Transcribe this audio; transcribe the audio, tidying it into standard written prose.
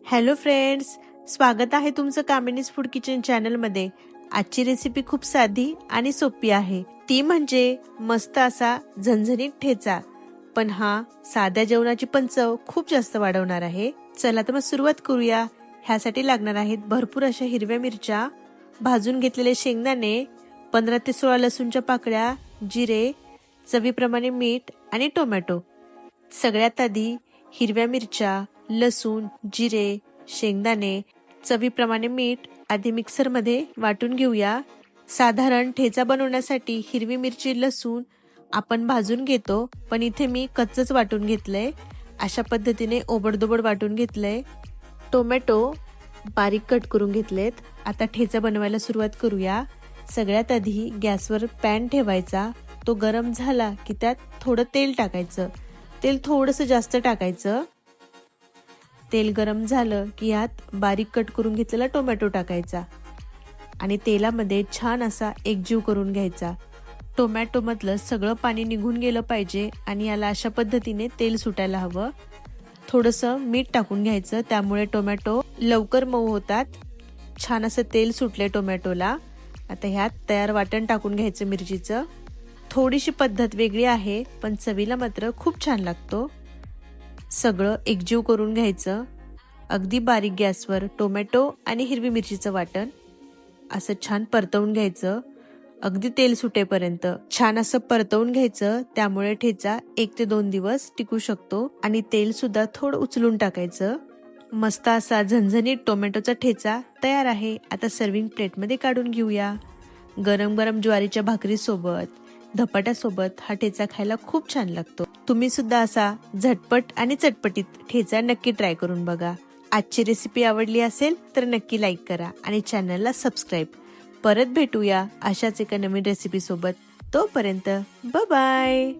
Hello friends, स्वागत आहे तुमचं कामिनीज फूड किचन चॅनलमध्ये। आजची रेसिपी खूप साधी आणि सोपी आहे, ती म्हणजे मस्त असा झणझणीत ठेचा। पण हा साध्या जेवणाची पण चव खूप जास्त वाढवणार आहे। चला तर मग सुरुवात करूया। ह्यासाठी लागणार आहेत भरपूर अशा हिरव्या मिरच्या, भाजून घेतलेले शेंगदाणे, 15 ते 16 लसूणच्या पाकळ्या, जिरे, चवीप्रमाणे मीठ आणि टोमॅटो। सगळ्यात आधी हिरव्या मिरच्या, लसूण, जिरे, शेंगदाणे, चवीप्रमाणे मीठ आधी मिक्सरमध्ये वाटून घेऊया। साधारण ठेचा बनवण्यासाठी हिरवी मिरची, लसूण आपण भाजून घेतो, पण इथे मी कच्चच वाटून घेतलंय। अशा पद्धतीने ओबडधोबड वाटून घेतलंय। टोमॅटो बारीक कट करून घेतलेत। आता ठेचा बनवायला सुरुवात करूया। सगळ्यात आधी गॅसवर पॅन ठेवायचा, तो गरम झाला की त्यात थोडं तेल टाकायचं। तेल थोडंसं जास्त टाकायचं। तेल गरम झालं की यात बारीक कट करून घेतलेला टोमॅटो टाकायचा आणि तेलामध्ये छान असा एकजीव करून घ्यायचा। टोमॅटो मधलं सगळं पाणी निघून गेलं पाहिजे आणि याला अशा पद्धतीने तेल सुटायला हवं। थोडंसं मीठ टाकून घ्यायचं, त्यामुळे टोमॅटो लवकर मऊ होतात। छान असं तेल सुटले टोमॅटोला। आता ह्यात तयार वाटण टाकून घ्यायचं मिरचीचं। थोडीशी पद्धत वेगळी आहे, पण चवीला मात्र खूप छान लागतो। सगळं एकजीव करून घ्यायचं। अगदी बारीक गॅसवर टोमॅटो आणि हिरवी मिरचीचं वाटण असं छान परतवून घ्यायचं, अगदी तेल सुटेपर्यंत छान असं परतवून घ्यायचं। त्यामुळे ठेचा 1 ते 2 दिवस टिकू शकतो आणि तेल सुद्धा थोडं उचलून टाकायचं। मस्त असा झणझणीत टोमॅटोचा ठेचा तयार आहे। आता सर्विंग प्लेटमध्ये काढून घेऊया। गरम गरम ज्वारीच्या भाकरी सोबत, धपाट्यासोबत हा ठेचा खायला खूप छान लागतो। तुम्ही सुद्धा असा झटपट आणि चटपटीत ठेचा नक्की ट्राय करून बघा। आजची रेसिपी आवडली असेल तर नक्की लाईक करा आणि चॅनलला सबस्क्राईब। परत भेटूया अशाच एका नवीन रेसिपी सोबत। तोपर्यंत बाय बाय।